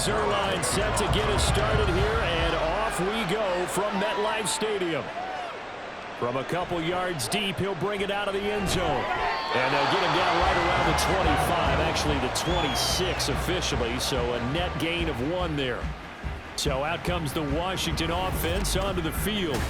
Zerline set to get us started here, and off we go from MetLife Stadium. From a couple yards deep, he'll bring it out of the end zone. And they'll get him down right around the 25, actually the 26 officially, so a net gain of 1 there. So out comes the Washington offense onto the field.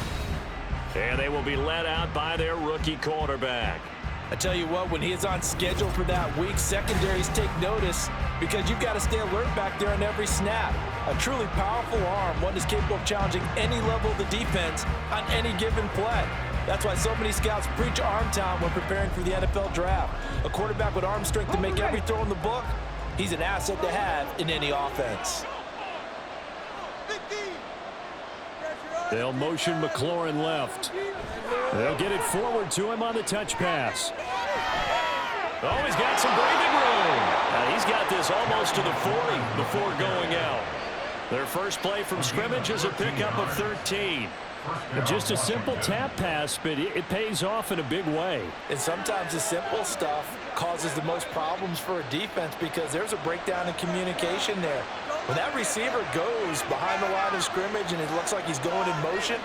And they will be led out by their rookie quarterback. I tell you what, when he is on schedule for that week, secondaries take notice because you've got to stay alert back there on every snap. A truly powerful arm, one is capable of challenging any level of the defense on any given play. That's why so many scouts preach arm talent when preparing for the NFL draft. A quarterback with arm strength to make every throw in the book, he's an asset to have in any offense. They'll motion McLaurin left. They'll get it forward to him on the touch pass. Oh, he's got some breathing room. He's got this almost to the 40 before going out. Their first play from scrimmage is a pickup of 13. Just a simple tap pass, but it pays off in a big way. And sometimes the simple stuff causes the most problems for a defense because there's a breakdown in communication there. When that receiver goes behind the line of scrimmage and it looks like he's going in motion,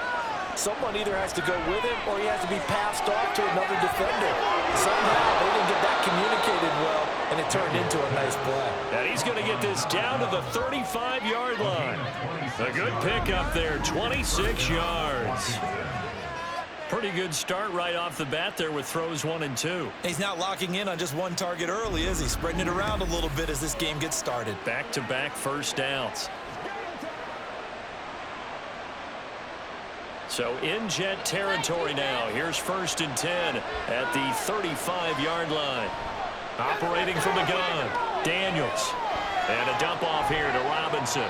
someone either has to go with him or he has to be passed off to another defender. Somehow they didn't get that communicated well, and it turned into a nice play. And he's going to get this down to the 35-yard line. A good pickup there, 26 yards. Pretty good start right off the bat there with throws 1 and 2. He's not locking in on just one target early, is he? Spreading it around a little bit as this game gets started. Back-to-back first downs. So in Jet territory now. Here's 1st and 10 at the 35-yard line. Operating from the gun, Daniels. And a dump off here to Robinson.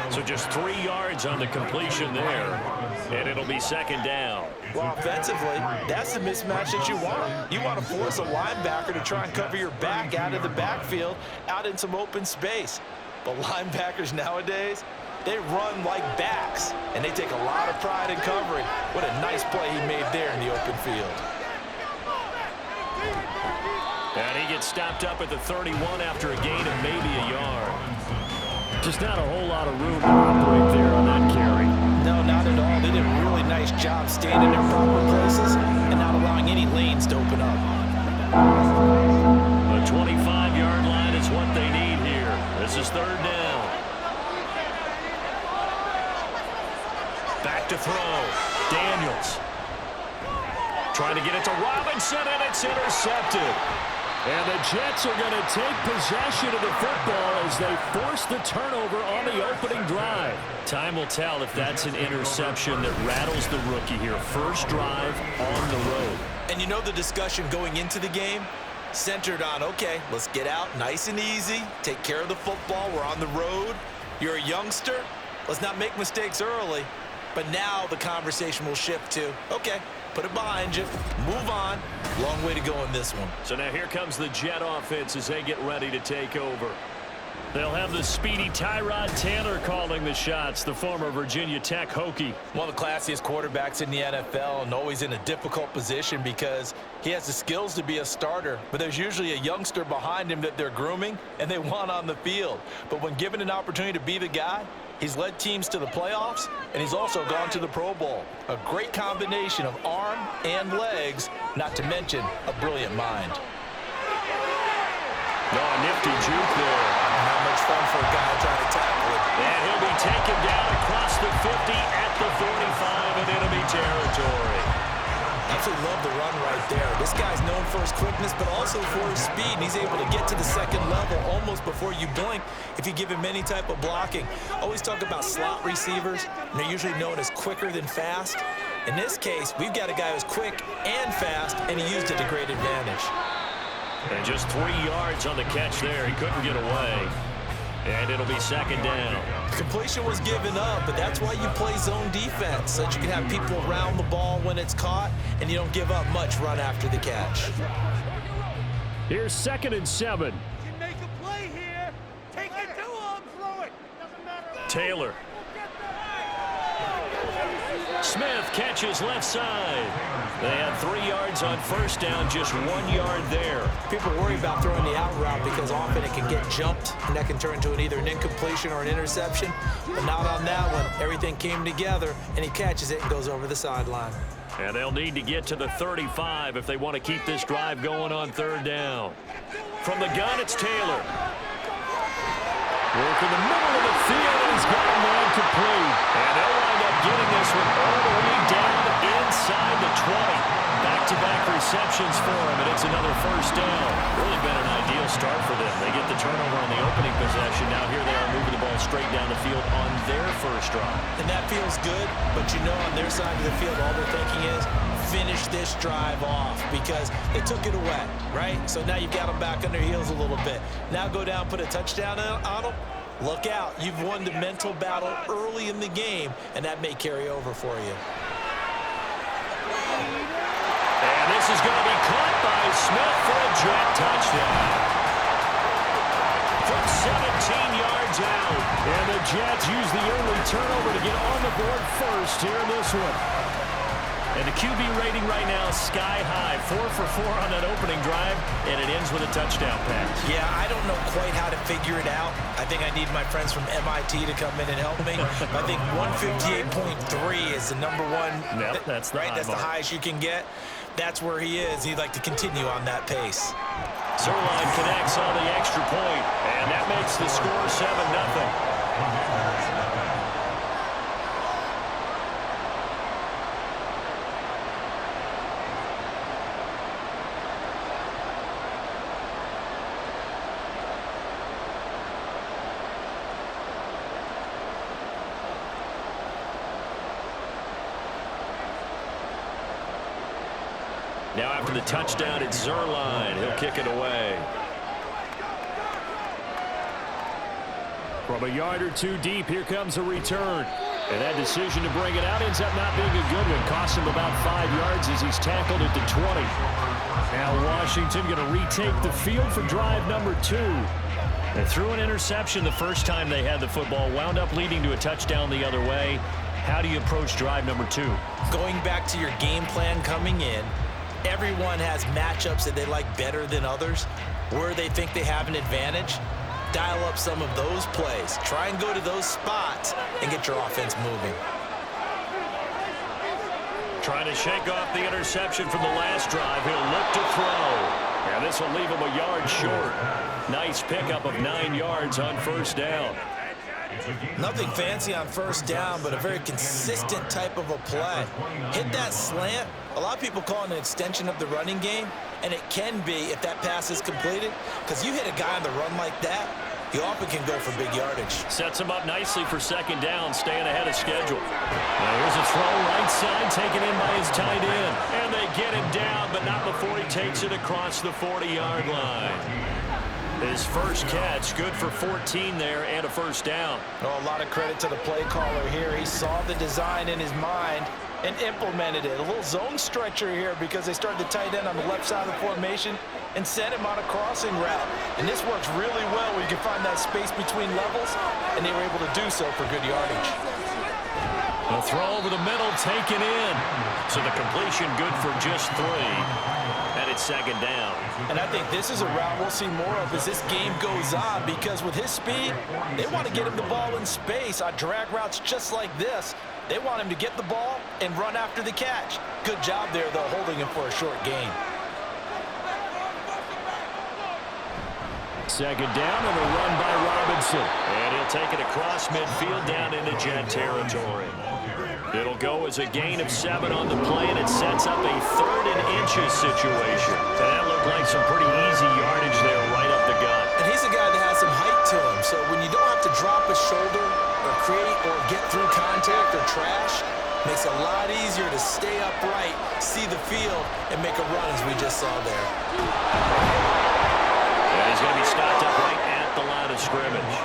So just 3 yards on the completion there. And it'll be 2nd down. Well, offensively, that's the mismatch that you want. You want to force a linebacker to try and cover your back out of the backfield, out in some open space. But linebackers nowadays, they run like backs, and they take a lot of pride in covering. What a nice play he made there in the open field. And he gets stopped up at the 31 after a gain of maybe a yard. Just not a whole lot of room to operate there on that carry. No, not at all. They did a really nice job staying in their proper places and not allowing any lanes to open up. The 25-yard line is what they need here. This is 3rd down. Back to throw. Daniels. Trying to get it to Robinson, and it's intercepted. And the Jets are going to take possession of the football as they force the turnover on the opening drive. Time will tell if that's an interception that rattles the rookie here. First drive on the road. And you know the discussion going into the game? Centered on, okay, let's get out nice and easy, take care of the football, we're on the road. You're a youngster, let's not make mistakes early. But now the conversation will shift to, okay, put it behind you, move on. Long way to go in this one. So now here comes the Jet offense as they get ready to take over. They'll have the speedy Tyrod Taylor calling the shots, the former Virginia Tech Hokie. One of the classiest quarterbacks in the NFL and always in a difficult position because he has the skills to be a starter, but there's usually a youngster behind him that they're grooming and they want on the field. But when given an opportunity to be the guy, he's led teams to the playoffs, and he's also gone to the Pro Bowl. A great combination of arm and legs, not to mention a brilliant mind. Oh, nifty juke there. Not much fun for a guy trying to tackle it. And he'll be taken down across the 50 at the 45 in enemy territory. Absolutely love the run right there. This guy's known for his quickness, but also for his speed. And he's able to get to the 2nd level almost before you blink if you give him any type of blocking. Always talk about slot receivers, and they're usually known as quicker than fast. In this case, we've got a guy who's quick and fast, and he used it to great advantage. And just 3 yards on the catch there. He couldn't get away. And it'll be 2nd down. Completion was given up, but that's why you play zone defense, so that you can have people around the ball when it's caught, and you don't give up much run after the catch. Here's 2nd and 7. You make a play here. Take it to him. Throw it. Doesn't matter. Taylor. Smith catches left side. They had 3 yards on first down, just 1 yard there. People worry about throwing the out route because often it can get jumped, and that can turn into either an incompletion or an interception. But not on that one. Everything came together, and he catches it and goes over the sideline. And they'll need to get to the 35 if they want to keep this drive going on third down. From the gun, it's Taylor. Work in the middle of the field, and he's got a man complete. And they'll wind up getting this one all the way down inside the 20. Back-to-back receptions for him, and it's another first down. Really been an ideal start for them. They get the turnover on the opening possession. Now here they are moving the ball straight down the field on their first drive. And that feels good, but you know on their side of the field all they're thinking is finish this drive off because they took it away, right? So now you've got them back on their heels a little bit. Now go down, put a touchdown on them. Look out. You've won the mental battle early in the game, and that may carry over for you. And this is going to be caught by Smith for a jet touchdown. From 17 yards out. And the Jets use the early turnover to get on the board first here in this one. And the QB rating right now is sky high. 4 for 4 on that opening drive, and it ends with a touchdown pass. Yeah, I don't know quite how to figure it out. I think I need my friends from MIT to come in and help me. I think 158.3 is the number one. Yep, that's the right. That's the highest you can get. That's where he is. He'd like to continue on that pace. Zerline connects on the extra point, and that makes the score 7-0. Now after the touchdown, it's Zerline. He'll kick it away. From a yard or two deep, here comes a return. And that decision to bring it out ends up not being a good one. Cost him about 5 yards as he's tackled at the 20. Now Washington going to retake the field for drive number 2. They threw an interception the first time they had the football, wound up leading to a touchdown the other way. How do you approach drive number 2? Going back to your game plan coming in, everyone has matchups that they like better than others, where they think they have an advantage. Dial up some of those plays. Try and go to those spots and get your offense moving. Trying to shake off the interception from the last drive. He'll look to throw. And this will leave him a yard short. Nice pickup of 9 yards on first down. Nothing fancy on first down, but a very consistent type of a play. Hit that slant. A lot of people call it an extension of the running game, and it can be if that pass is completed, because you hit a guy on the run like that, you often can go for big yardage. Sets him up nicely for second down, staying ahead of schedule. Now here's a throw right side, taken in by his tight end. And they get him down, but not before he takes it across the 40-yard line. His first catch, good for 14 there and a first down. Oh, a lot of credit to the play caller here. He saw the design in his mind and implemented it. A little zone stretcher here because they started the tight end on the left side of the formation and sent him on a crossing route. And this works really well where you can find that space between levels, and they were able to do so for good yardage. A throw over the middle, taken in. So the completion good for just 3. And it's second down. And I think this is a route we'll see more of as this game goes on, because with his speed, they want to get him the ball in space on drag routes just like this. They want him to get the ball and run after the catch. Good job there, though, holding him for a short gain. Second down and a run by Robinson. And he'll take it across midfield down into Jet territory. It'll go as a gain of 7 on the play, and it sets up a 3rd and inches situation. And that looked like some pretty easy yardage there right up the gut. And he's a guy that has some height to him, so when you don't have to drop a shoulder or create or get through contact or trash, makes it a lot easier to stay upright, see the field, and make a run as we just saw there. And he's going to be stopped up right at the line of scrimmage.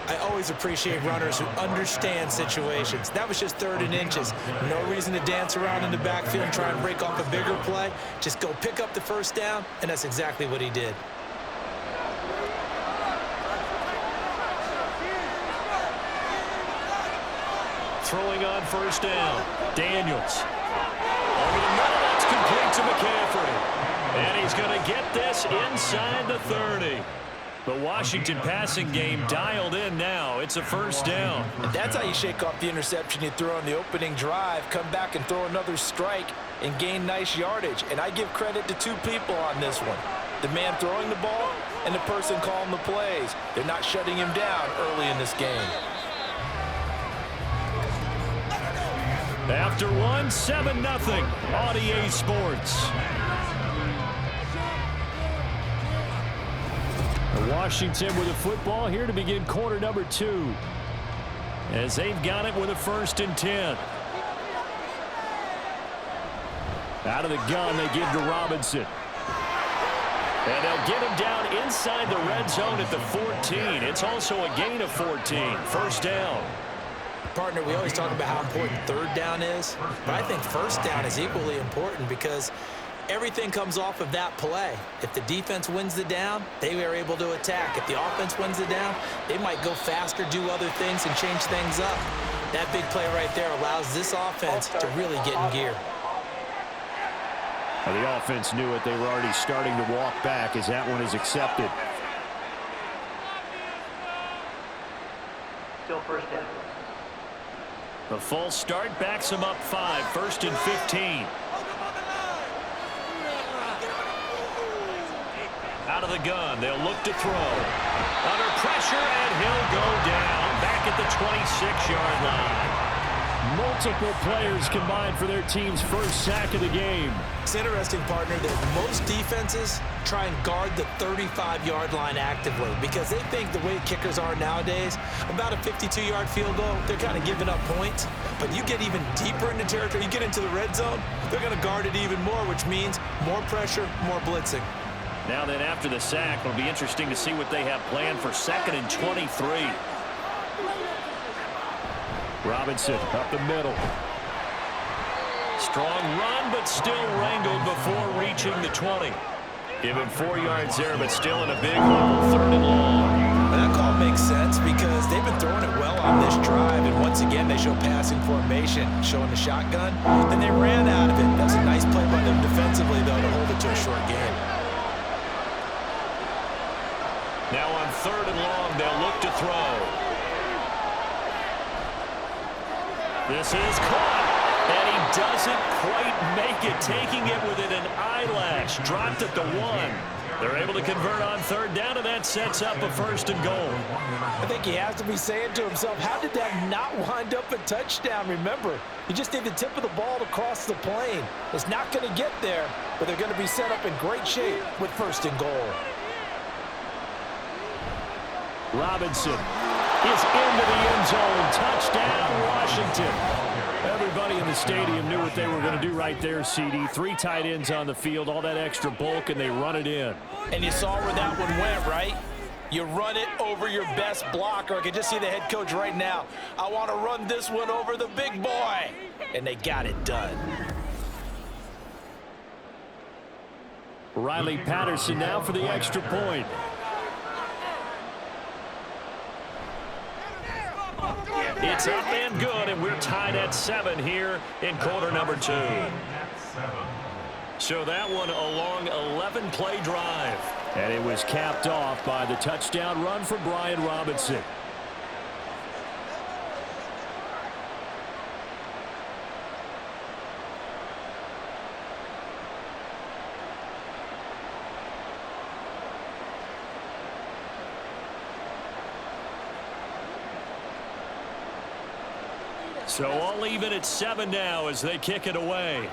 I always appreciate runners who understand situations. That was just 3rd and inches. No reason to dance around in the backfield and try and break off a bigger play. Just go pick up the first down, and that's exactly what he did. Throwing on first down, Daniels. to McCaffrey. And he's going to get this inside the 30. The Washington passing game dialed in now. It's a first down. And that's how you shake off the interception you throw on the opening drive, come back and throw another strike and gain nice yardage. And I give credit to two people on this one. The man throwing the ball and the person calling the plays. They're not shutting him down early in this game. After one, 7-0 on EA Sports. Washington with the football here to begin quarter number 2. As they've got it with a 1st and 10. Out of the gun, they give to Robinson. And they'll get him down inside the red zone at the 14. It's also a gain of 14. First down. Partner, we always talk about how important third down is, but I think first down is equally important because everything comes off of that play. If the defense wins the down, they are able to attack. If the offense wins the down, they might go faster, do other things, and change things up. That big play right there allows this offense to really get in gear. Well, the offense knew it. They were already starting to walk back as that one is accepted. Still first down. The false start backs him up 5. 1st and 15. Out of the gun, they'll look to throw. Under pressure, and he'll go down back at the 26-yard line. Multiple players combined for their team's first sack of the game. It's interesting, partner, that most defenses try and guard the 35-yard line actively because they think the way kickers are nowadays, about a 52-yard field goal, they're kind of giving up points. But you get even deeper into territory, you get into the red zone, they're going to guard it even more, which means more pressure, more blitzing. Now then, after the sack, it'll be interesting to see what they have planned for 2nd and 23. Robinson up the middle. Strong run, but still wrangled before reaching the 20. Give him 4 yards there, but still in a big hole. 3rd and long. Well, that call makes sense because they've been throwing it well on this drive, and once again they show passing formation, showing the shotgun. Then they ran out of it. That's a nice play by them defensively, though, to hold it to a short game. Now on 3rd and long, they'll look to throw. This is caught, and he doesn't quite make it, taking it within an eyelash. Dropped at the 1. They're able to convert on 3rd down, and that sets up a 1st and goal. I think he has to be saying to himself, how did that not wind up a touchdown? Remember, you just need the tip of the ball to cross the plane. It's not going to get there, but they're going to be set up in great shape with 1st and goal. Robinson is into the end zone. Touchdown, Washington. Everybody in the stadium knew what they were going to do right there, CD. 3 tight ends on the field, all that extra bulk, and they run it in. And you saw where that one went, right? You run it over your best blocker. I can just see the head coach right now. I want to run this one over the big boy. And they got it done. Riley Patterson now for the extra point. It's up and good, and we're tied at 7 here in quarter number 2. So that one a long 11-play drive. And it was capped off by the touchdown run for Brian Robinson. So all even at 7 now as they kick it away.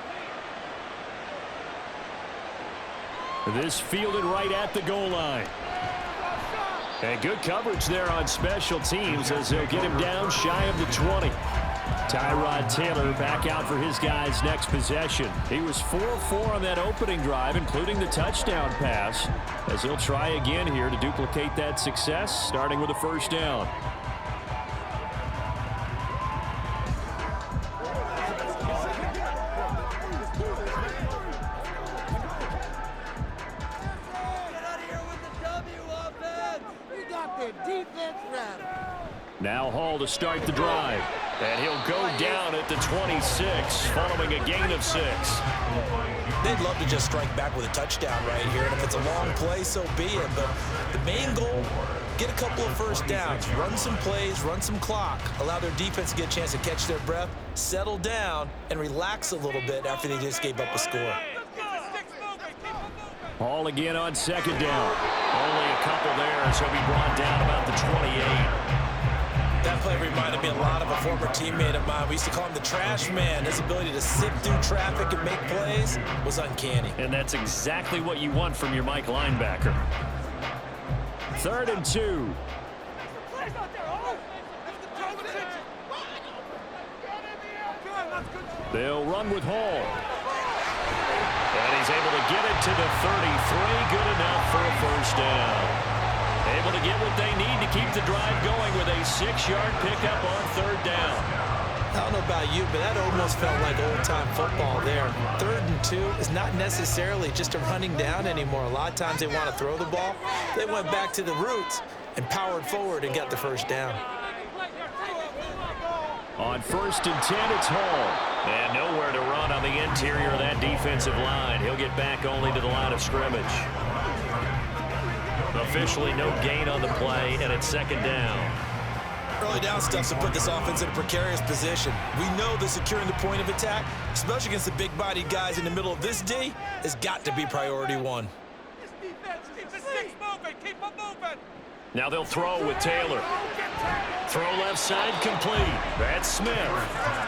This fielded right at the goal line. And good coverage there on special teams as they'll get him down shy of the 20. Tyrod Taylor back out for his guys' next possession. He was 4-4 on that opening drive, including the touchdown pass, as he'll try again here to duplicate that success, starting with a 1st down. Now Hall to start the drive. And he'll go down at the 26 following a gain of 6. They'd love to just strike back with a touchdown right here. And if it's a long play, so be it. But the main goal, get a couple of first downs, run some plays, run some clock, allow their defense to get a chance to catch their breath, settle down, and relax a little bit after they just gave up a score. Hall again on second down. Only a couple there, so he'll be brought down about the 28. That play reminded me a lot of a former teammate of mine. We used to call him the trash man. His ability to sift through traffic and make plays was uncanny. And that's exactly what you want from your Mike linebacker. 3rd and 2. They'll run with Hall. And he's able to get it to the 33. Good enough for a first down. Able to get what they need to keep the drive going with a 6-yard pickup on 3rd down. I don't know about you, but that almost felt like old-time football there. 3rd and 2 is not necessarily just a running down anymore. A lot of times they want to throw the ball. They went back to the roots and powered forward and got the first down. On 1st and 10, it's Hall. And nowhere to run on the interior of that defensive line. He'll get back only to the line of scrimmage. Officially no gain on the play, and it's 2nd down. Early down stuff to put this offense in a precarious position. We know that securing the point of attack, especially against the big-bodied guys in the middle of this D, has got to be priority 1. Now they'll throw with Taylor. Throw left side complete. That's Smith.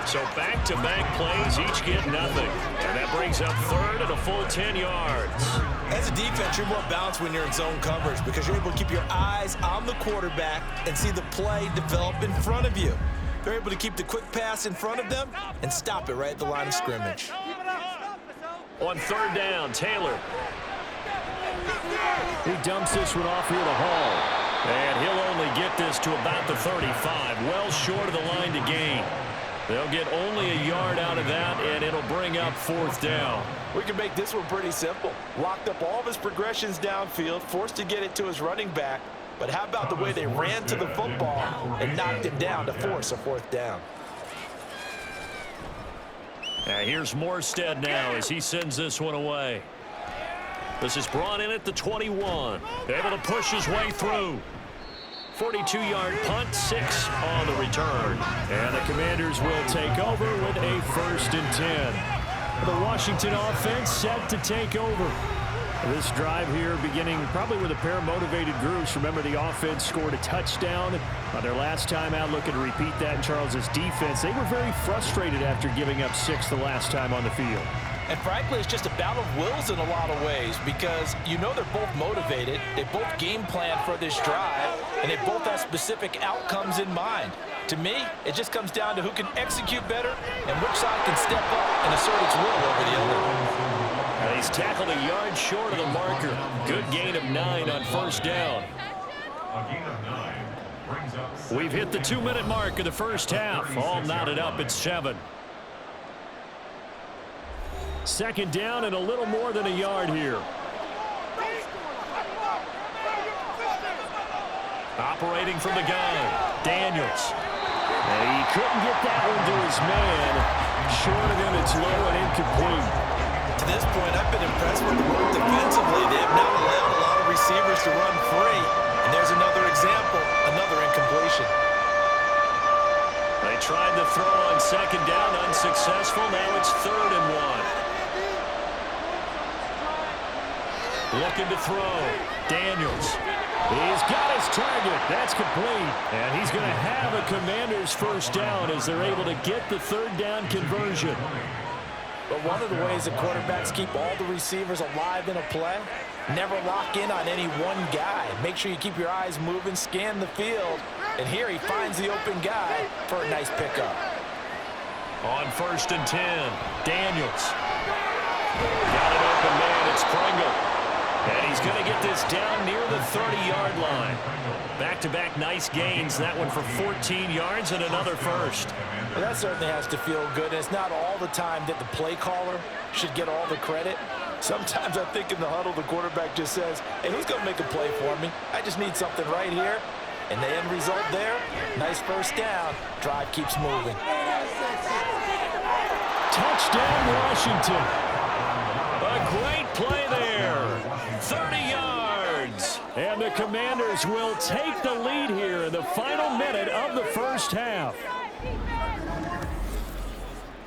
So back-to-back plays, each get nothing. And that brings up 3rd and a full 10 yards. As a defense, you're more balanced when you're in zone coverage because you're able to keep your eyes on the quarterback and see the play develop in front of you. They're able to keep the quick pass in front of them and stop it right at the line of scrimmage. On 3rd down, Taylor. He dumps this one off here to Hall. And he'll only get this to about the 35, well short of the line to gain. They'll get only a yard out of that, and it'll bring up 4th down. We can make this one pretty simple. Locked up all of his progressions downfield, forced to get it to his running back. But how about the way they ran to the football and knocked him down to force a 4th down? Now here's Morstead now as he sends this one away. This is brought in at the 21. Able to push his way through. 42-yard punt, 6 on the return. And the Commanders will take over with a 1st and 10. The Washington offense set to take over. This drive here beginning probably with a pair of motivated groups. Remember, the offense scored a touchdown on their last time out. Looking to repeat that in Charles's defense. They were very frustrated after giving up 6 the last time on the field. And frankly, it's just a battle of wills in a lot of ways because you know they're both motivated. They both game plan for this drive, and they both have specific outcomes in mind. To me, it just comes down to who can execute better and which side can step up and assert its will over the other. And he's tackled a yard short of the marker. Good gain of 9 on 1st down. We've hit the 2-minute mark of the first half. All knotted up at 7. 2nd down and a little more than a yard here. Operating from the gun, Daniels. And he couldn't get that one to his man. Short of him, it's low and incomplete. To this point, I've been impressed with the work defensively. They have not allowed a lot of receivers to run free. And there's another example, another incompletion. They tried to throw on 2nd down, unsuccessful. Now it's 3rd and 1. Looking to throw. Daniels. He's got his target. That's complete. And he's going to have a Commander's first down as they're able to get the 3rd down conversion. But one of the ways that quarterbacks keep all the receivers alive in a play, never lock in on any one guy. Make sure you keep your eyes moving, scan the field. And here he finds the open guy for a nice pickup. On 1st and 10, Daniels. Got an open man. It's Pringle. And he's going to get this down near the 30-yard line. Back-to-back nice gains. That one for 14 yards and another first. Well, that certainly has to feel good. And it's not all the time that the play caller should get all the credit. Sometimes I think in the huddle, the quarterback just says, hey, who's going to make a play for me? I just need something right here. And the end result there, nice first down. Drive keeps moving. Touchdown, Washington. A great play there. 30 yards. And the Commanders will take the lead here in the final minute of the first half.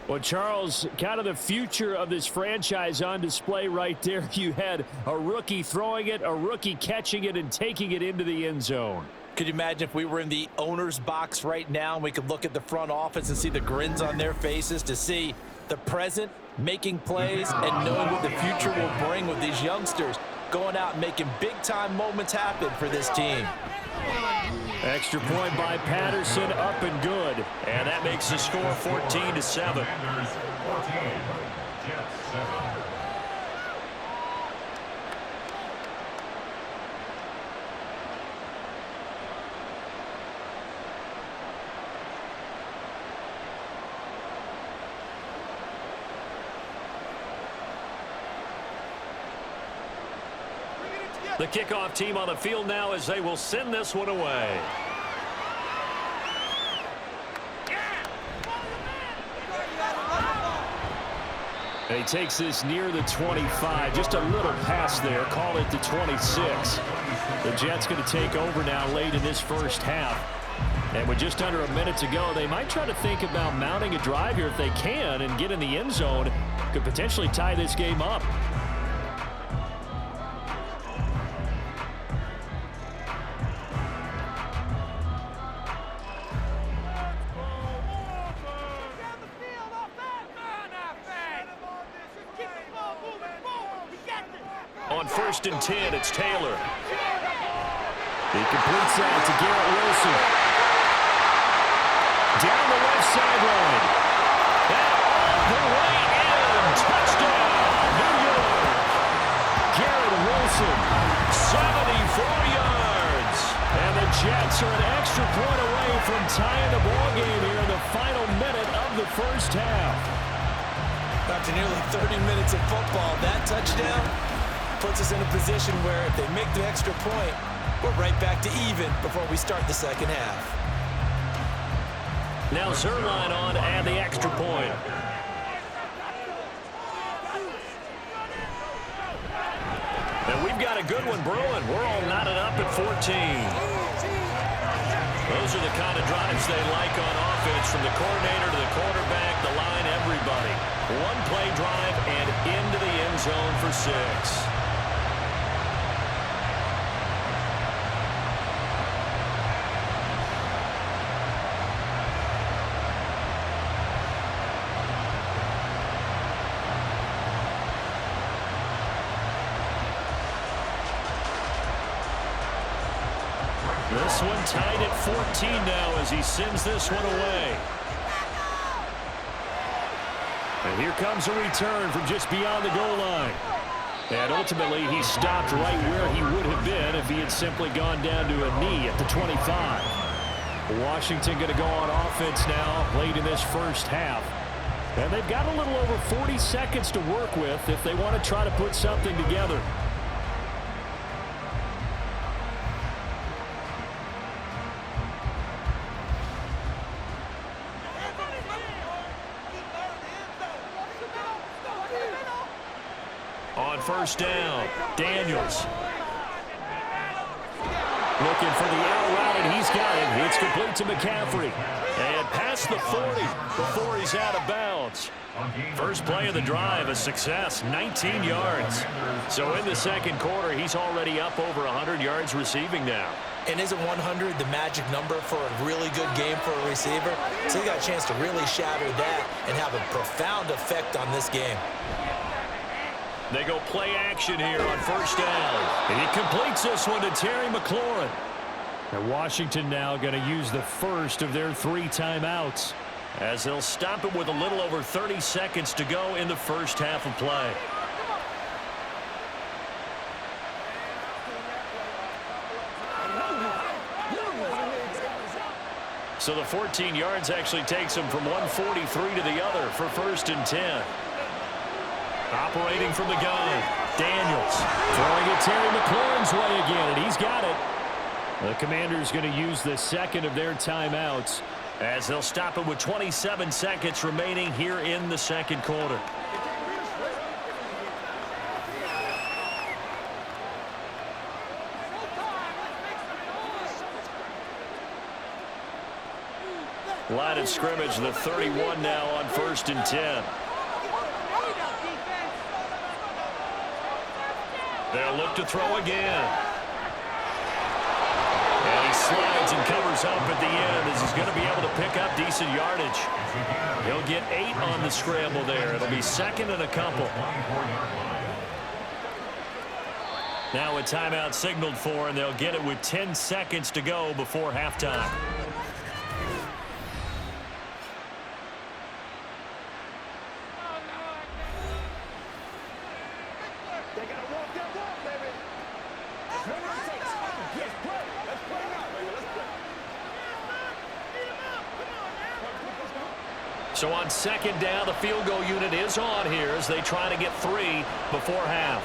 Well, Charles, kind of the future of this franchise on display right there. You had a rookie throwing it, a rookie catching it, and taking it into the end zone. Could you imagine if we were in the owner's box right now and we could look at the front office and see the grins on their faces, to see the present making plays and knowing what the future will bring with these youngsters going out and making big-time moments happen for this team. Extra point by Patterson, up and good. And that makes the score 14-7. The kickoff team on the field now as they will send this one away. And he takes this near the 25. Just a little pass there. Call it the 26. The Jets going to take over now late in this first half. And with just under a minute to go, they might try to think about mounting a drive here if they can and get in the end zone. Could potentially tie this game up. On 1st and 10, it's Taylor. He completes that to Garrett Wilson. Down the left sideline. That all the way in. Touchdown, New York. Garrett Wilson, 74 yards. And the Jets are an extra point away from tying the ball game here in the final minute of the first half. After nearly 30 minutes of football, that touchdown puts us in a position where if they make the extra point, we're right back to even before we start the second half. Now Zerline on and the extra point. And we've got a good one brewing. We're all knotted up at 14. Those are the kind of drives they like on offense, from the coordinator to the quarterback, the line, everybody. One play drive and into the end zone for 6. This one tied at 14 now as he sends this one away. And here comes a return from just beyond the goal line. And ultimately, he stopped right where he would have been if he had simply gone down to a knee at the 25. Washington going to go on offense now late in this first half. And they've got a little over 40 seconds to work with if they want to try to put something together. On 1st down, Daniels. Looking for the out route, and he's got it. It's complete to McCaffrey. And past the 40 before he's out of bounds. First play of the drive, a success, 19 yards. So in the second quarter, he's already up over 100 yards receiving now. And isn't 100 the magic number for a really good game for a receiver? So he got a chance to really shatter that and have a profound effect on this game. They go play action here on 1st down. And he completes this one to Terry McLaurin. And Washington now going to use the first of their 3 timeouts, as they'll stop it with a little over 30 seconds to go in the first half of play. So the 14 yards actually takes them from 143 to the other for 1st and 10. Operating from the gun, Daniels throwing it Terry McLaurin's way again, and he's got it. The Commanders going to use the second of their timeouts as they'll stop it with 27 seconds remaining here in the second quarter. Line of scrimmage, the 31 now on 1st and 10. They'll look to throw again. And he slides and covers up at the end as he's going to be able to pick up decent yardage. He'll get 8 on the scramble there. It'll be second and a couple. Now a timeout signaled for, and they'll get it with 10 seconds to go before halftime. So on second down, the field goal unit is on here as they try to get 3 before half.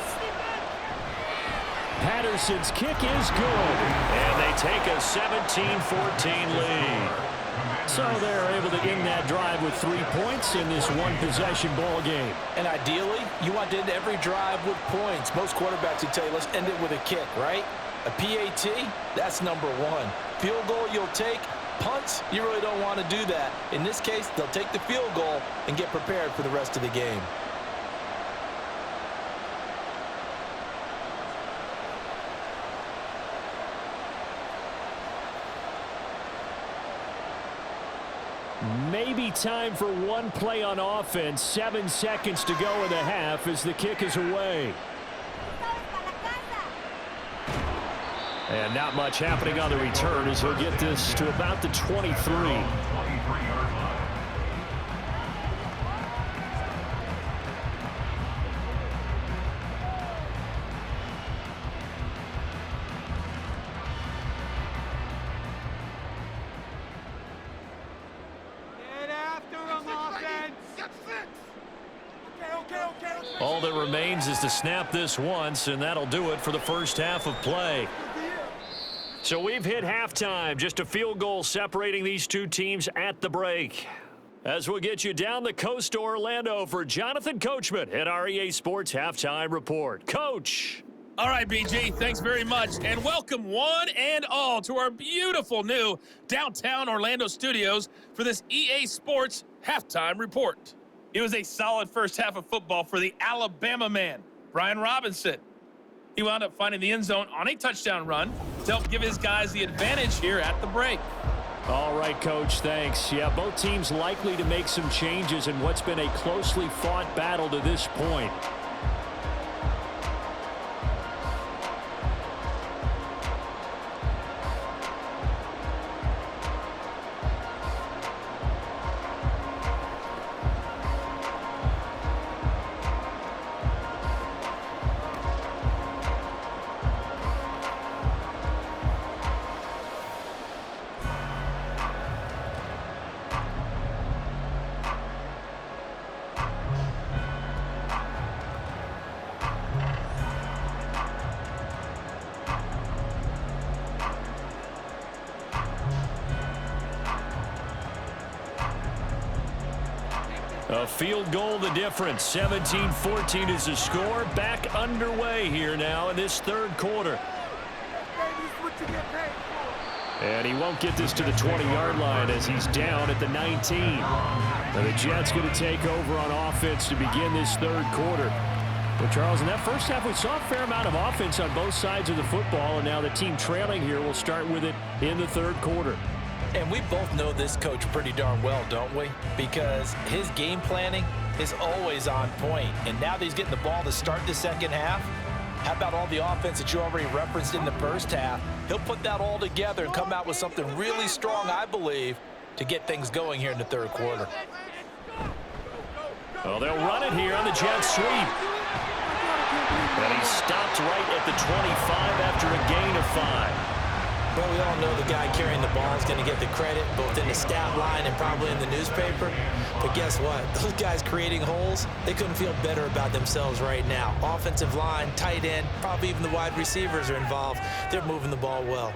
Patterson's kick is good. And they take a 17-14 lead. So they're able to end that drive with 3 points in this one-possession ball game. And ideally, you want to end every drive with points. Most quarterbacks would tell you, let's end it with a kick, right? A PAT, that's number 1. Field goal you'll take. Punts, you really don't want to do that. In this case, they'll take the field goal and get prepared for the rest of the game. Maybe time for one play on offense. 7 seconds to go in the half as the kick is away. And not much happening on the return as he'll get this to about the 23. All that remains is to snap this once, and that'll do it for the first half of play. So we've hit halftime, just a field goal separating these two teams at the break. As we'll get you down the coast to Orlando for Jonathan Coachman at our EA Sports Halftime Report. Coach. All right, BG, thanks very much, and welcome one and all to our beautiful new downtown Orlando studios for this EA Sports Halftime Report. It was a solid first half of football for the Alabama man, Brian Robinson. He wound up finding the end zone on a touchdown run to help give his guys the advantage here at the break. All right, Coach, thanks. Yeah, both teams likely to make some changes in what's been a closely fought battle to this point. A field goal the difference. 17-14 is the score. Back underway here now in this third quarter. And he won't get this to the 20-yard line as he's down at the 19. Now the Jets going to take over on offense to begin this third quarter. Well, Charles, in that first half, we saw a fair amount of offense on both sides of the football, and now the team trailing here will start with it in the third quarter. And we both know this coach pretty darn well, don't we? Because his game planning is always on point. And now that he's getting the ball to start the second half, how about all the offense that you already referenced in the first half? He'll put that all together and come out with something really strong, I believe, to get things going here in the third quarter. Well, they'll run it here on the jet sweep. And he stopped right at the 25 after a gain of 5. Well, we all know the guy carrying the ball is going to get the credit, both in the stat line and probably in the newspaper. But guess what? Those guys creating holes, they couldn't feel better about themselves right now. Offensive line, tight end, probably even the wide receivers are involved. They're moving the ball well.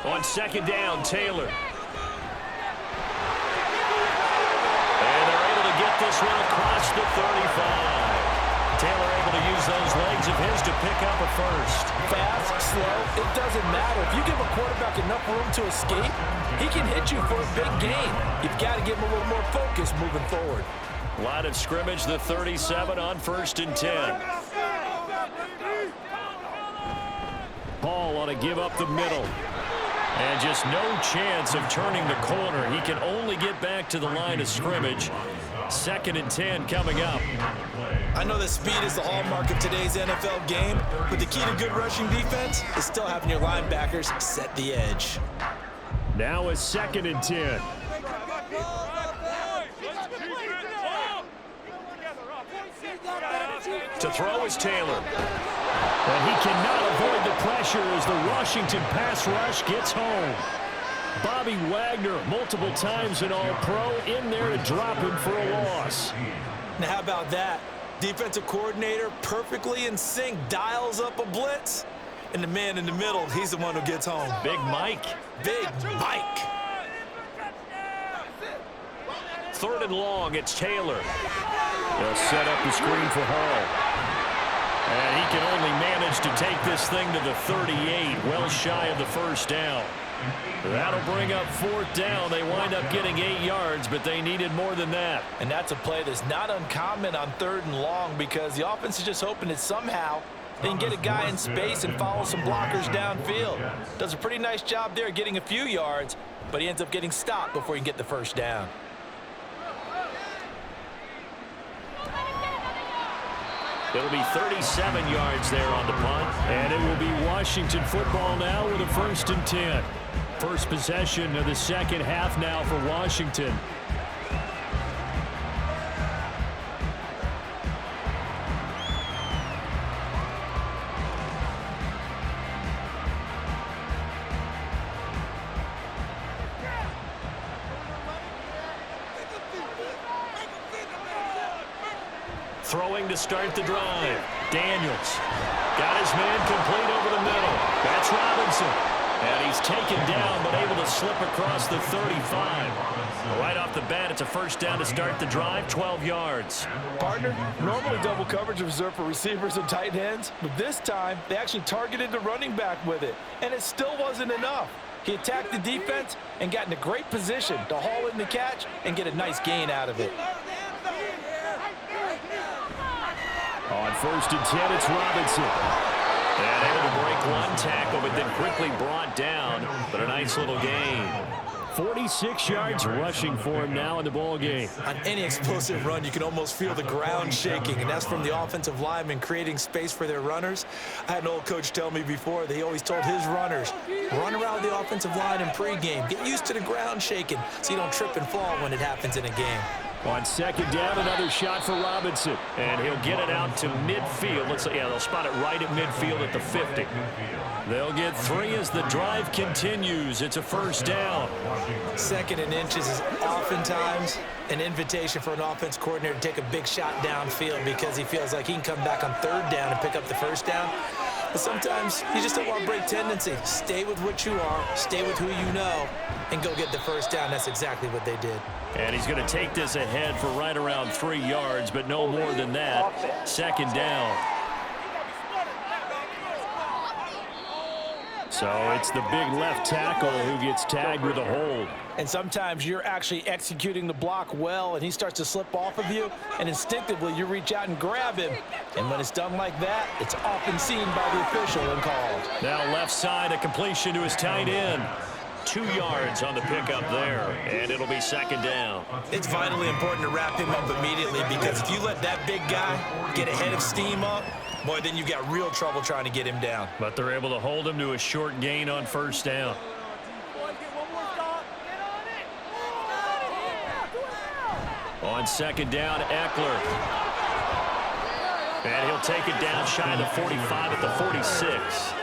On second down, Taylor. And they're able to get this one across the 35. Taylor able to use those legs of his to pick up a first. Fast, slow, it doesn't matter. If you give a quarterback enough room to escape, he can hit you for a big gain. You've got to give him a little more focus moving forward. Line of scrimmage, the 37 on 1st and 10. Paul on a give up the middle. And just no chance of turning the corner. He can only get back to the line of scrimmage. 2nd and 10 coming up. I know that speed is the hallmark of today's NFL game, but the key to good rushing defense is still having your linebackers set the edge. Now a 2nd and 10. To throw is Taylor. And he cannot avoid the pressure as the Washington pass rush gets home. Bobby Wagner, multiple times an All-Pro, in there to drop him for a loss. Now how about that? Defensive coordinator perfectly in sync, dials up a blitz, and the man in the middle, he's the one who gets home. Big Mike. Big Mike. 3rd and long, it's Taylor. They'll set up the screen for Hall. And he can only manage to take this thing to the 38, well shy of the first down. That'll bring up 4th down. They wind up getting 8 yards, but they needed more than that. And that's a play that's not uncommon on 3rd and long because the offense is just hoping that somehow they can get a guy in space and follow some blockers downfield. Does a pretty nice job there getting a few yards, but he ends up getting stopped before he can get the first down. It'll be 37 yards there on the punt. And it will be Washington football now with a 1st and 10. First possession of the second half now for Washington. Throwing to start the drive. Daniels got his man complete over the middle. That's Robinson. And he's taken down, but able to slip across the 35. Right off the bat, it's a first down to start the drive, 12 yards. Partner, normally double coverage is reserved for receivers and tight ends, but this time they actually targeted the running back with it, and it still wasn't enough. He attacked the defense and got in a great position to haul in the catch and get a nice gain out of it. On 1st and 10, it's Robinson. And able to break one tackle, but then quickly brought down. But a nice little gain. 46 yards rushing for him now in the ball game. On any explosive run, you can almost feel the ground shaking, and that's from the offensive linemen creating space for their runners. I had an old coach tell me before that he always told his runners, run around the offensive line in pregame. Get used to the ground shaking so you don't trip and fall when it happens in a game. On second down, another shot for Robinson. And he'll get it out to midfield. They'll spot it right at midfield at the 50. They'll get 3 as the drive continues. It's a first down. 2nd and inches is oftentimes an invitation for an offense coordinator to take a big shot downfield because he feels like he can come back on 3rd down and pick up the first down. But sometimes you just don't want to break tendency. Stay with what you are, stay with who you know, and go get the first down. That's exactly what they did. And he's going to take this ahead for right around 3 yards, but no more than that. 2nd down. So it's the big left tackle who gets tagged with a hold. And sometimes you're actually executing the block well, and he starts to slip off of you, and instinctively you reach out and grab him. And when it's done like that, it's often seen by the official and called. Now left side, a completion to his tight end. 2 yards on the pickup there, and it'll be 2nd down. It's vitally important to wrap him up immediately because if you let that big guy get ahead of steam up, boy, then you've got real trouble trying to get him down. But they're able to hold him to a short gain on 1st down. On 2nd down, Eckler. And he'll take it down shy of the 45 at the 46.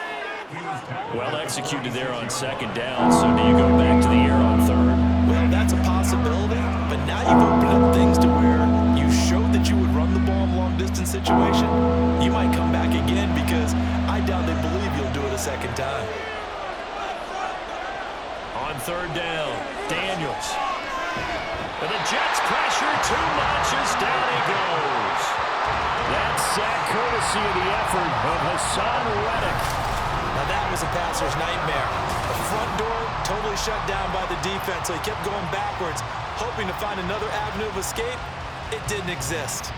Well executed there on 2nd down. So do you go back to the air on 3rd? Well, that's a possibility, but now you've opened up things to where you showed that you would run the ball in a long-distance situation. You might come back again because I doubt they believe you'll do it a 2nd time. On third down, Daniels. And the Jets pressure too much as down he goes. That sack courtesy of the effort of Hassan Reddick. Now that was a passer's nightmare. The front door totally shut down by the defense, so he kept going backwards, hoping to find another avenue of escape. It didn't exist.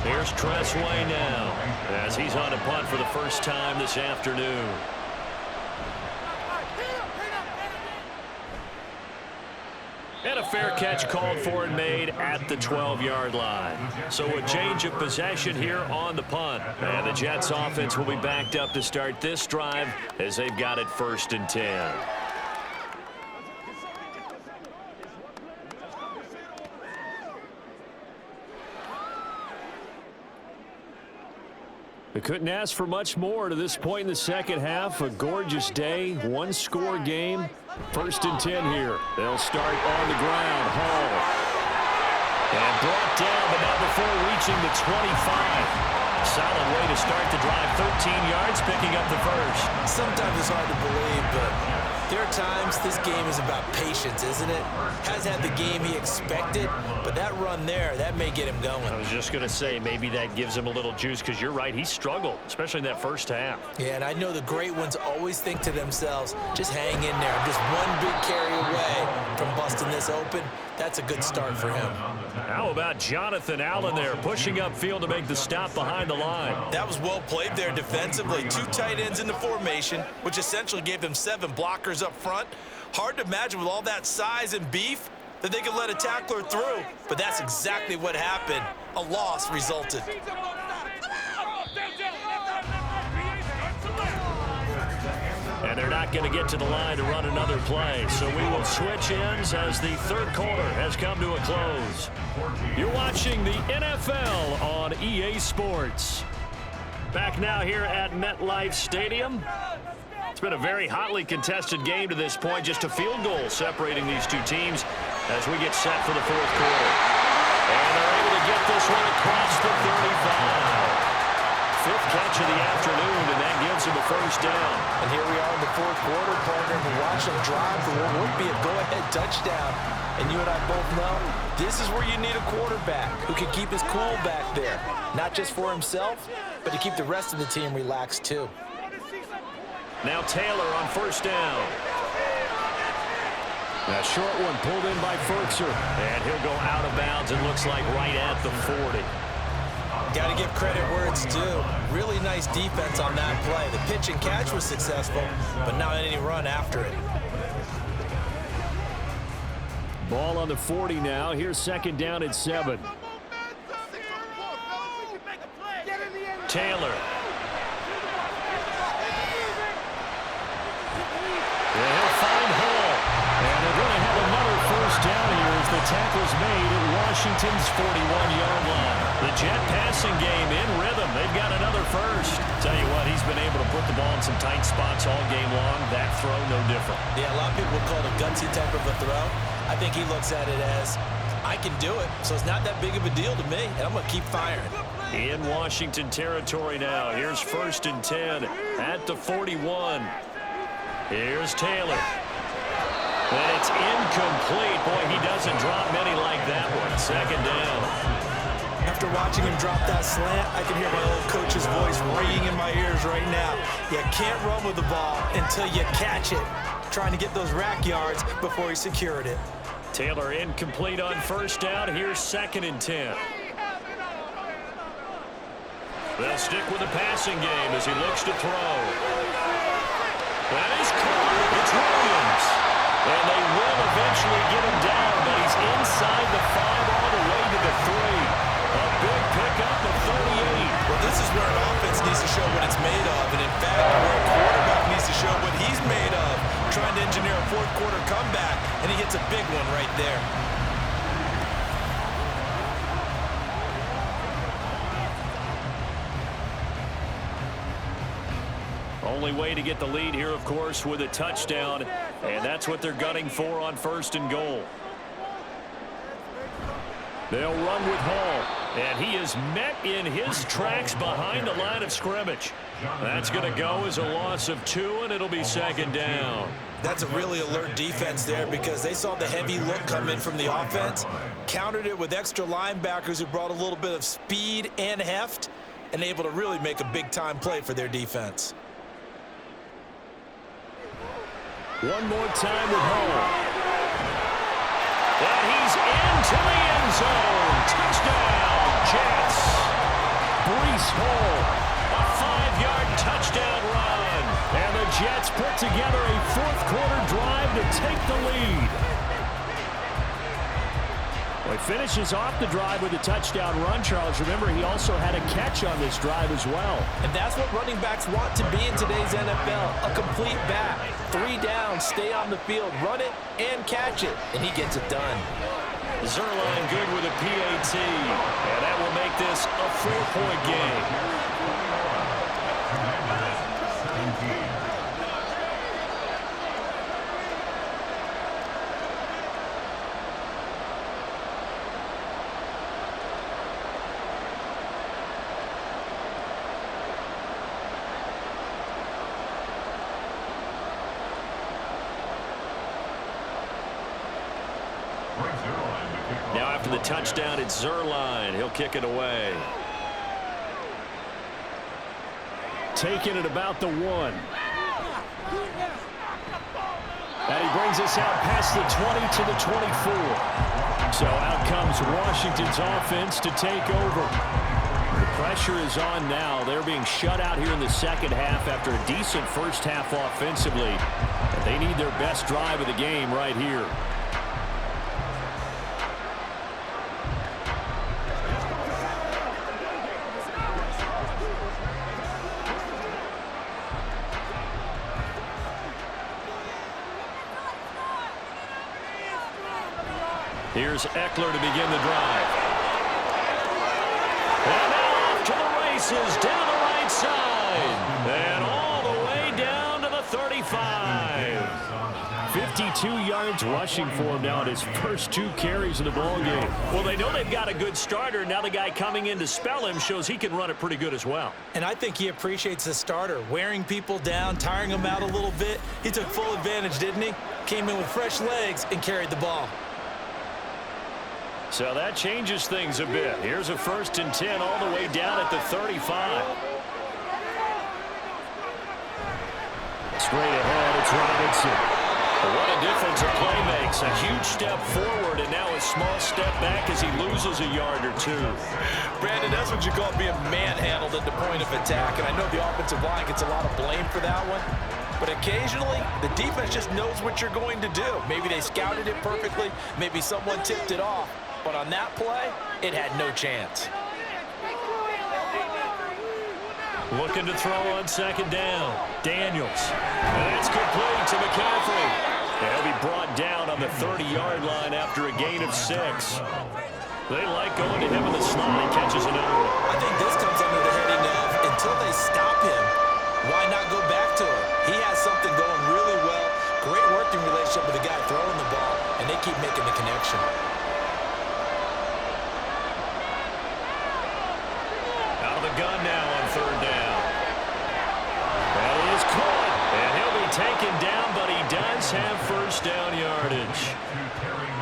Here's Tressway now as he's on a punt for the first time this afternoon. And a fair catch called for and made at the 12-yard line. So a change of possession here on the punt. And the Jets offense will be backed up to start this drive as they've got it 1st and 10. They couldn't ask for much more to this point in the second half. A gorgeous day, one-score game. 1st and 10 here. They'll start on the ground. Hall. And brought down, but not before reaching the 25. Solid way to start the drive. 13 yards, picking up the first. Sometimes it's hard to believe, but there are times this game is about patience, isn't it? Hasn't had the game he expected, but that run there, that may get him going. I was just going to say, maybe that gives him a little juice, because you're right, he struggled, especially in that first half. Yeah, and I know the great ones always think to themselves, just hang in there. I'm just one big carry away from busting this open. That's a good start for him. How about Jonathan Allen there, pushing upfield to make the stop behind the line? That was well played there defensively. 2 tight ends in the formation, which essentially gave them 7 blockers up front. Hard to imagine with all that size and beef that they could let a tackler through, but that's exactly what happened. A loss resulted. And they're not going to get to the line to run another play. So we will switch ends as the third quarter has come to a close. You're watching the NFL on EA Sports. Back now here at MetLife Stadium. It's been a very hotly contested game to this point. Just a field goal separating these two teams as we get set for the fourth quarter. And they're able to get this one across the 35. 5th catch of the afternoon, and that gives him a first down. And here we are in the fourth quarter, partner. We watch them drive for what would be a go-ahead touchdown. And you and I both know this is where you need a quarterback who can keep his cool back there. Not just for himself, but to keep the rest of the team relaxed too. Now Taylor on first down. That short one pulled in by Furtzer. And he'll go out of bounds and looks like right at the 40. Got to give credit where it's due. Really nice defense on that play. The pitch and catch was successful, but not any run after it. Ball on the 40 now. Here's 2nd down at 7. Taylor. And he'll find Hall. And they're going to have another first down here as the tackle's made at Washington's 41-yard line. The Jet passing game in rhythm. They've got another first. Tell you what, he's been able to put the ball in some tight spots all game long. That throw, no different. Yeah, a lot of people would call it a gutsy type of a throw. I think he looks at it as, I can do it, so it's not that big of a deal to me, and I'm going to keep firing. In Washington territory now. Here's 1st and 10 at the 41. Here's Taylor. And it's incomplete. Boy, he doesn't drop many like that one. 2nd down. After watching him drop that slant, I can hear my old coach's voice ringing in my ears right now. You can't run with the ball until you catch it. Trying to get those rack yards before he secured it. Taylor incomplete on first down. Here's 2nd and 10. They'll stick with the passing game as he looks to throw. That is caught. It's Williams. And they will eventually get him down, but he's inside the 5 all the way to the 3. A big pickup of 38. Well, this is where an offense needs to show what it's made of. And in fact, where a quarterback needs to show what he's made of. Trying to engineer a fourth quarter comeback, and he hits a big one right there. Only way to get the lead here, of course, with a touchdown. And that's what they're gunning for on 1st and goal. They'll run with Hall. And he is met in his tracks behind the line of scrimmage. That's going to go as a loss of 2, and it'll be second down. That's a really alert defense there because they saw the heavy look come in from the offense, countered it with extra linebackers who brought a little bit of speed and heft, and able to really make a big-time play for their defense. One more time with Hall. And he's into the end zone. Touchdown, Jets. Breece Hall, a 5-yard touchdown run. And the Jets put together a fourth-quarter drive to take the lead. Well, he finishes off the drive with a touchdown run, Charles. Remember, he also had a catch on this drive as well. And that's what running backs want to be in today's NFL, a complete back. 3 down, stay on the field, run it, and catch it. And he gets it done. Zuerlein good with a PAT. And that will make this a 4-point game. Now after the touchdown, it's Zuerlein. He'll kick it away. Taking it about the 1. And he brings us out past the 20 to the 24. So out comes Washington's offense to take over. The pressure is on now. They're being shut out here in the second half after a decent first half offensively. But they need their best drive of the game right here. Here's Eckler to begin the drive. And now off to the races, down the right side. And all the way down to the 35. 52 yards rushing for him now in his first 2 carries of the ball game. Well, they know they've got a good starter. Now the guy coming in to spell him shows he can run it pretty good as well. And I think he appreciates the starter, wearing people down, tiring them out a little bit. He took full advantage, didn't he? Came in with fresh legs and carried the ball. So that changes things a bit. Here's a 1st and 10 all the way down at the 35. Straight ahead, it's Robinson. What a difference a play makes. A huge step forward and now a small step back as he loses a yard or 2. Brandon, that's what you call being manhandled at the point of attack. And I know the offensive line gets a lot of blame for that one. But occasionally, the defense just knows what you're going to do. Maybe they scouted it perfectly. Maybe someone tipped it off. But on that play, it had no chance. Looking to throw on second down. Daniels. And that's complete to McCaffrey. And he'll be brought down on the 30-yard line after a gain of 6. They like going to him in the slot. He catches another one. I think this comes under the heading of until they stop him, why not go back to him? He has something going really well. Great working relationship with the guy throwing the ball, and they keep making the connection. Gun now on 3rd down. That is caught, and he'll be taken down, but he does have 1st down yardage.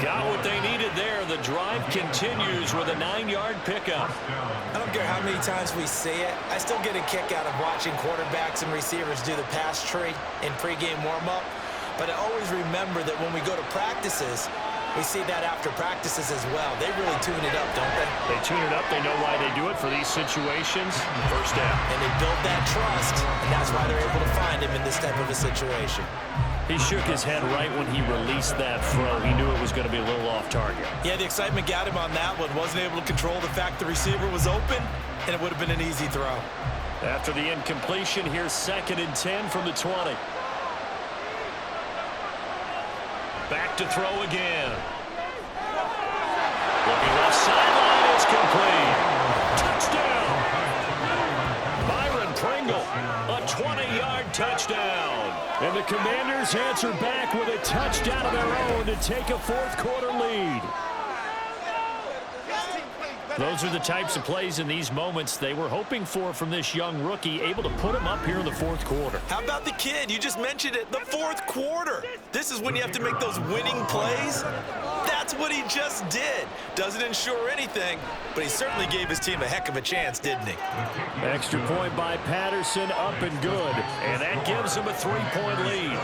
Got what they needed there. The drive continues with a 9-yard pickup. I don't care how many times we see it. I still get a kick out of watching quarterbacks and receivers do the pass tree in pregame warm-up. But I always remember that when we go to practices, we see that after practices as well. They really tune it up, don't they? They tune it up. They know why they do it for these situations. 1st down. And they build that trust, and that's why they're able to find him in this type of a situation. He shook his head right when he released that throw. He knew it was going to be a little off target. Yeah, the excitement got him on that one. Wasn't able to control the fact the receiver was open, and it would have been an easy throw. After the incompletion, here's 2nd and 10 from the 20. Back to throw again. Looking left sideline, it's complete. Touchdown. Byron Pringle, a 20-yard touchdown. And the Commanders answer back with a touchdown of their own to take a 4th-quarter lead. Those are the types of plays in these moments they were hoping for from this young rookie, able to put him up here in the fourth quarter. How about the kid? You just mentioned it, the fourth quarter. This is when you have to make those winning plays. That's what he just did. Doesn't ensure anything, but he certainly gave his team a heck of a chance, didn't he? Extra point by Patterson, up and good. And that gives him a 3-point lead.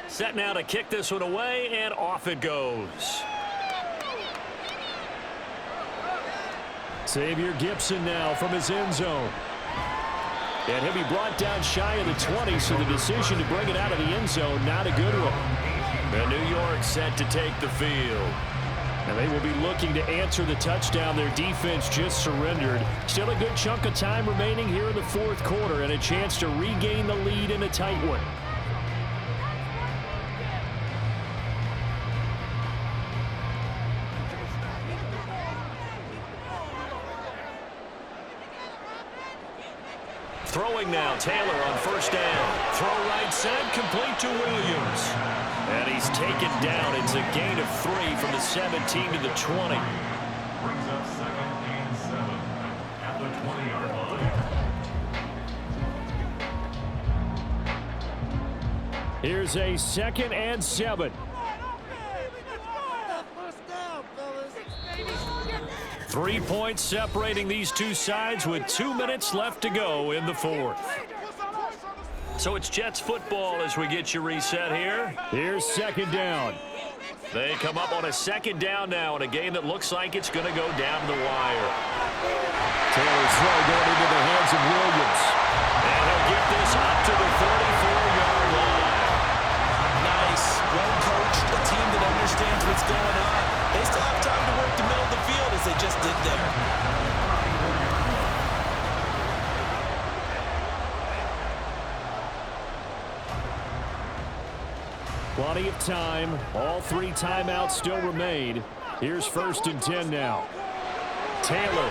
Set now to kick this one away, and off it goes. Xavier Gibson now from his end zone. And he'll be brought down shy of the 20, so the decision to bring it out of the end zone, not a good one. And New York set to take the field. And they will be looking to answer the touchdown their defense just surrendered. Still a good chunk of time remaining here in the fourth quarter, and a chance to regain the lead in a tight one. Throwing now, Taylor on first down. Throw right side, complete to Williams. And he's taken down. It's a gain of 3 from the 17 to the 20. Brings up 2nd and 7 at the 20-yard line. Here's a 2nd and 7. 3 points separating these two sides with 2 minutes left to go in the fourth. So it's Jets football as we get you reset here. Here's 2nd down. They come up on a 2nd down now in a game that looks like it's going to go down the wire. Taylor's throw going into the hands of Williams. And he'll get this up to the 34-yard line. Nice, well coached, a team that understands what's going on. They still have time to work the middle of the field as they just did there. Plenty of time. All 3 timeouts still remain. Here's 1st and 10 now. Taylor.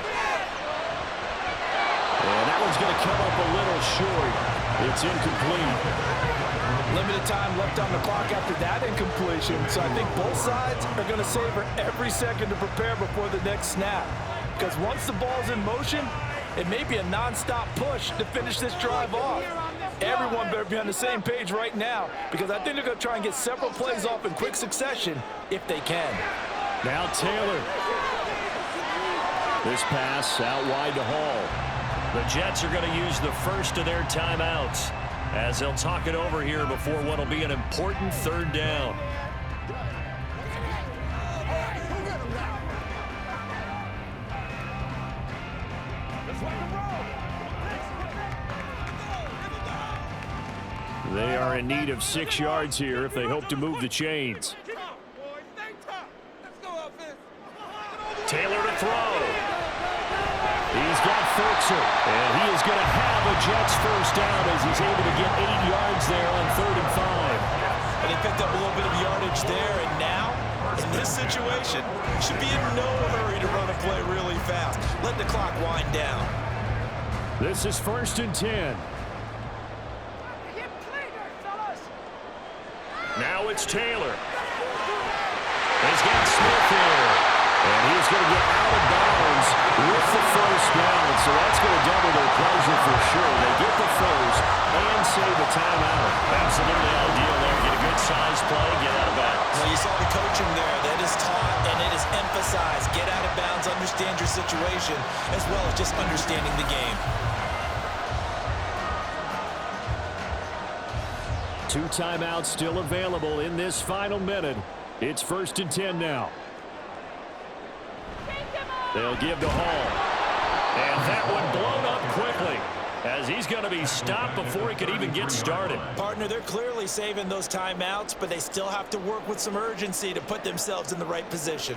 And that one's going to come up a little short. It's incomplete. Limited time left on the clock after that incompletion, so I think both sides are going to savor every second to prepare before the next snap. Because once the ball's in motion, it may be a non-stop push to finish this drive off. Everyone better be on the same page right now, because I think they're going to try and get several plays off in quick succession if they can. Now Taylor. This pass out wide to Hall. The Jets are going to use the first of their timeouts as they'll talk it over here before what will be an important 3rd down. They are in need of 6 yards here if they hope to move the chains. Taylor to throw. He's got Fultzer, and he is going to have a Jets first down as he's able to get 8 yards there on 3rd and 5. And he picked up a little bit of yardage there, and now, in this situation, should be in no hurry to run a play really fast. Let the clock wind down. This is 1st and 10. Now it's Taylor. He's got Smith here. And he's going to get out of bounds with the first down. So that's going to double their pleasure for sure. They get the first and save a timeout. Absolutely ideal there. Get a good size play, get out of bounds. Well, you saw the coaching there. That is taught and it is emphasized. Get out of bounds, understand your situation, as well as just understanding the game. 2 timeouts still available in this final minute. It's 1st and 10 now. They'll give to Hall. And that one blown up quickly as he's going to be stopped before he could even get started. Partner, they're clearly saving those timeouts, but they still have to work with some urgency to put themselves in the right position.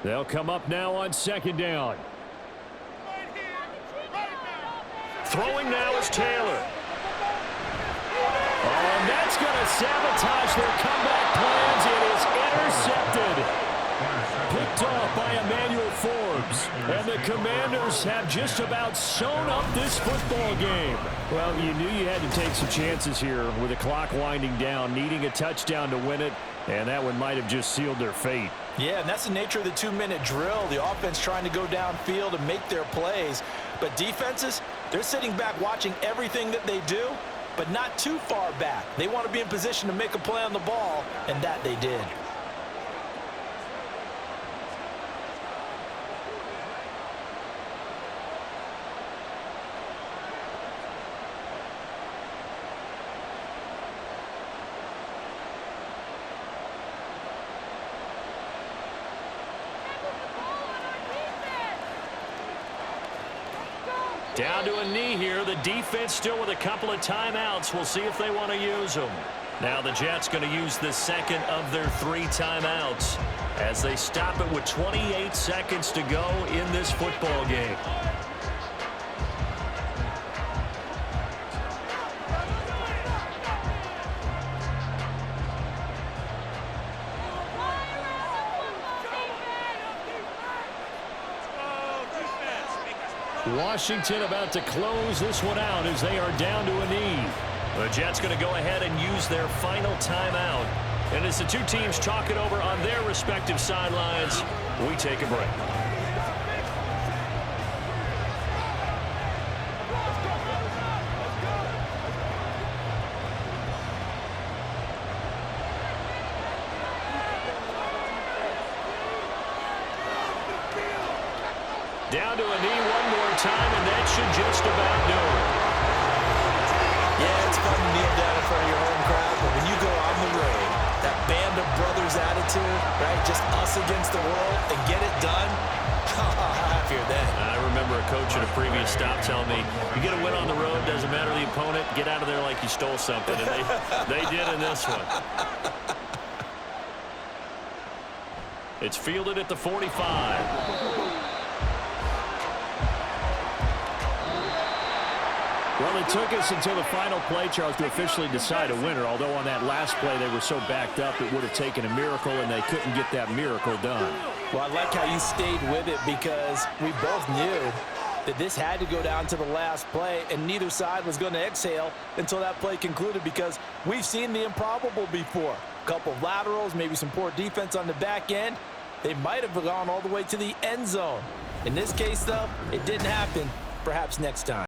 They'll come up now on 2nd down. Throwing now is Taylor. That's going to sabotage their comeback plans. It is intercepted. Picked off by Emmanuel Forbes. And the Commanders have just about sewn up this football game. Well, you knew you had to take some chances here with the clock winding down, needing a touchdown to win it, and that one might have just sealed their fate. Yeah, and that's the nature of the 2-minute drill. The offense trying to go downfield and make their plays. But defenses, they're sitting back watching everything that they do, but not too far back. They want to be in position to make a play on the ball, and that they did. Down to a knee here. The defense still with a couple of timeouts. We'll see if they want to use them. Now the Jets going to use the second of their 3 timeouts as they stop it with 28 seconds to go in this football game. Washington about to close this one out as they are down to a knee. The Jets going to go ahead and use their final timeout. And as the two teams talk it over on their respective sidelines, we take a break. Down to a knee one more time, and that should just about do it. Yeah, it's fun to kneel down in front of your home crowd, but when you go on the road, that band of brothers attitude, right, just us against the world, and get it done, how happier then. I remember a coach at a previous stop telling me, you get a win on the road, doesn't matter the opponent, get out of there like you stole something, and they did in this one. It's fielded at the 45. Well, it took us until the final play, Charles, to officially decide a winner, although on that last play they were so backed up it would have taken a miracle, and they couldn't get that miracle done. Well, I like how you stayed with it because we both knew that this had to go down to the last play, and neither side was going to exhale until that play concluded because we've seen the improbable before. A couple of laterals, maybe some poor defense on the back end. They might have gone all the way to the end zone. In this case, though, it didn't happen. Perhaps next time.